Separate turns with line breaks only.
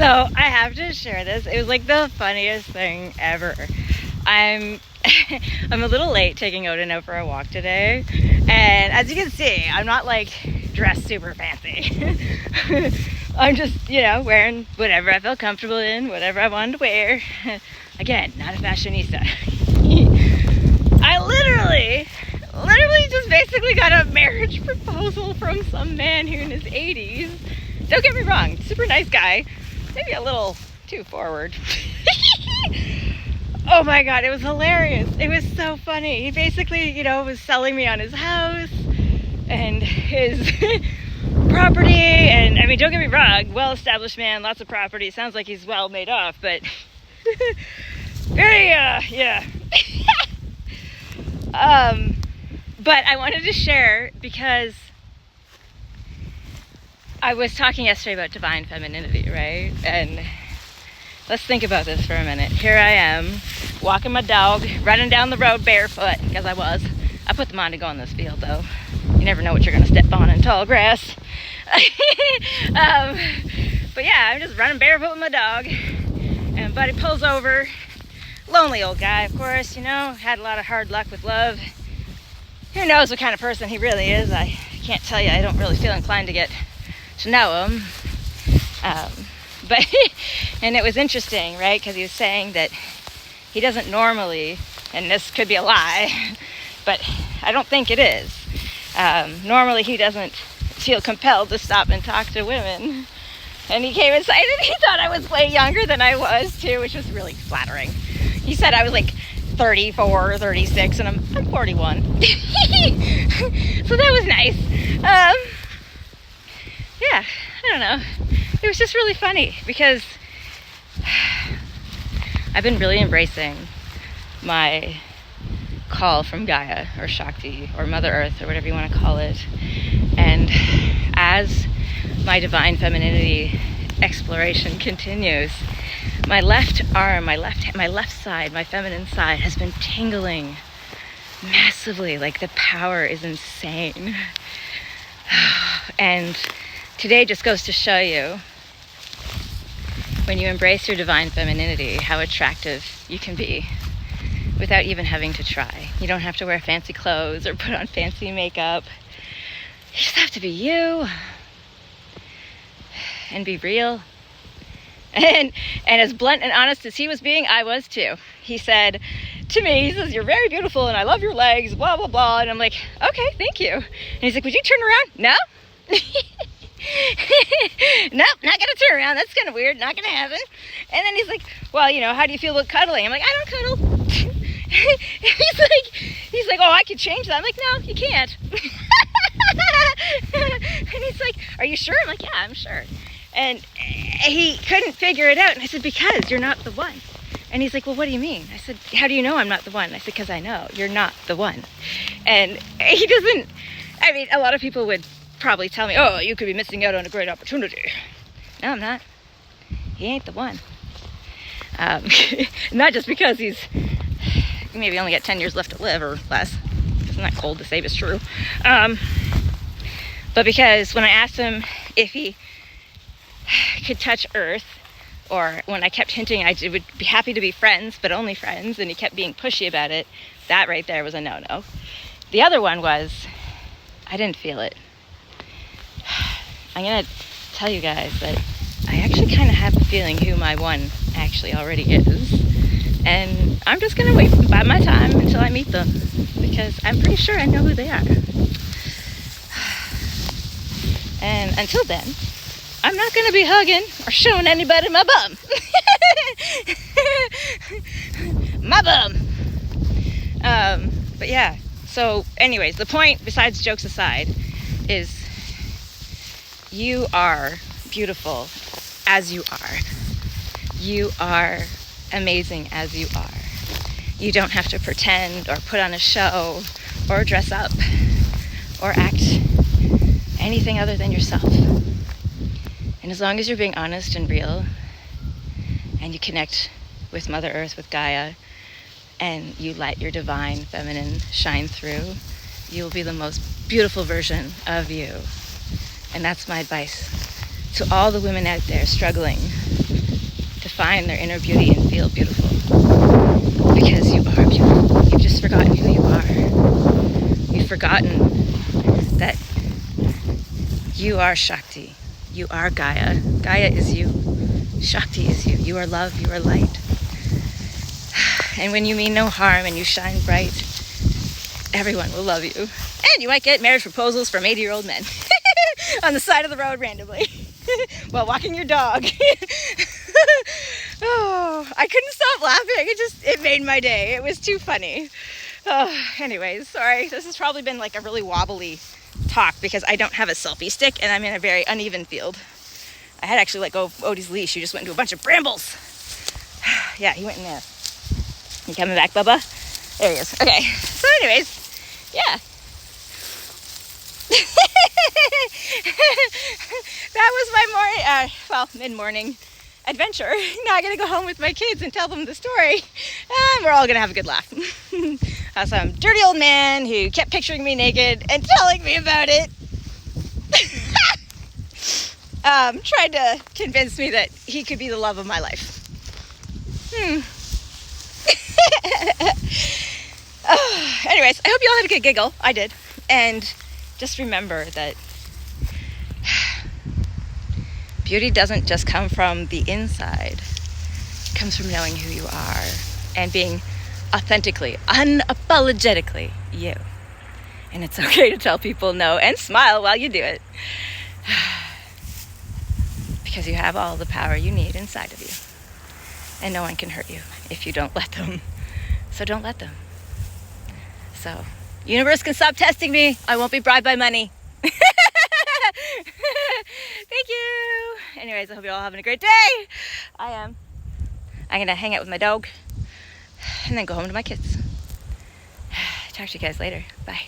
So I have to share this. It was like the funniest thing ever. I'm I'm a little late taking Odin out for a walk today, and as you can see, I'm not like dressed super fancy. I'm just, wearing whatever I felt comfortable in, whatever I wanted to wear. Again, not a fashionista. I literally just basically got a marriage proposal from some man who in his 80s. Don't get me wrong, super nice guy. Maybe a little too forward. Oh my God, it was hilarious. It was so funny. He basically, was selling me on his house and his property. And I mean, don't get me wrong, well-established man, lots of property. Sounds like he's well made off, but very, yeah. But I wanted to share because I was talking yesterday about divine femininity, right? And let's think about this for a minute. Here I am, walking my dog, running down the road barefoot, because I put them on to go in this field, though. You never know what you're going to step on in tall grass. But yeah, I'm just running barefoot with my dog, and buddy pulls over. Lonely old guy, of course, had a lot of hard luck with love. Who knows what kind of person he really is? I can't tell you. I don't really feel inclined to get to know him. But and it was interesting, right? Because he was saying that he doesn't normally, and this could be a lie, but I don't think it is. Normally he doesn't feel compelled to stop and talk to women. And he came inside and he thought I was way younger than I was too, which was really flattering. He said I was like 34, 36, and I'm 41. So that was nice. Yeah, I don't know. It was just really funny because I've been really embracing my call from Gaia or Shakti or Mother Earth or whatever you want to call it. And as my divine femininity exploration continues, my left arm, my left side, my feminine side has been tingling massively. Like the power is insane. And today just goes to show you, when you embrace your divine femininity, how attractive you can be without even having to try. You don't have to wear fancy clothes or put on fancy makeup. You just have to be you and be real. And as blunt and honest as he was being, I was too. He said to me, he says, "You're very beautiful and I love your legs, blah, blah, blah." And I'm like, "Okay, thank you." And he's like, "Would you turn around?" "No." "Nope, not gonna turn around. That's kind of weird. Not gonna happen." And then he's like, "Well, how do you feel about cuddling?" I'm like, "I don't cuddle." he's like, "Oh, I could change that." I'm like, "No, you can't." And he's like, "Are you sure?" I'm like, "Yeah, I'm sure." And he couldn't figure it out. And I said, "Because you're not the one." And he's like, "Well, what do you mean?" I said, "How do you know I'm not the one?" I said, "Because I know you're not the one." And he doesn't, a lot of people would probably tell me, "Oh, you could be missing out on a great opportunity." No, I'm not. He ain't the one. Not just because he's maybe only got 10 years left to live or less. Isn't that cold to say, but it's true. But because when I asked him if he could touch Earth, or when I kept hinting I would be happy to be friends, but only friends, and he kept being pushy about it, that right there was a no-no. The other one was, I didn't feel it. I'm going to tell you guys that I actually kind of have a feeling who my one actually already is. And I'm just going to wait and bide my time until I meet them, because I'm pretty sure I know who they are. And until then, I'm not going to be hugging or showing anybody my bum. My bum. But yeah, so anyways, the point, besides jokes aside, is you are beautiful as you are. You are amazing as you are. You don't have to pretend or put on a show or dress up or act anything other than yourself. And as long as you're being honest and real, and you connect with Mother Earth, with Gaia, and you let your divine feminine shine through, you'll be the most beautiful version of you. And that's my advice To all the women out there struggling to find their inner beauty and feel beautiful. Because you are beautiful. You've just forgotten who you are. You've forgotten that you are Shakti. You are Gaia. Gaia is you. Shakti is you. You are love. You are light. And when you mean no harm and you shine bright, everyone will love you. And you might get marriage proposals from 80-year-old men on the side of the road randomly while walking your dog. Oh, I couldn't stop laughing. It made my day. It was too funny. Oh, anyways, sorry. This has probably been like a really wobbly talk because I don't have a selfie stick and I'm in a very uneven field. I had actually let go of Odie's leash. He just went into a bunch of brambles. Yeah, he went in there. You coming back, Bubba? There he is. Okay. So anyways, yeah. That was my mid-morning adventure. Now I gotta go home with my kids and tell them the story, and we're all gonna have a good laugh. Some dirty old man who kept picturing me naked and telling me about it. Tried to convince me that he could be the love of my life. Anyways, I hope you all had a good giggle. I did. And just remember that beauty doesn't just come from the inside. It comes from knowing who you are and being authentically, unapologetically you. And it's okay to tell people no and smile while you do it. Because you have all the power you need inside of you. And no one can hurt you if you don't let them. So don't let them. So, universe can stop testing me. I won't be bribed by money. Thank you. Anyways, I hope you're all having a great day. I am. I'm going to hang out with my dog and then go home to my kids. Talk to you guys later. Bye.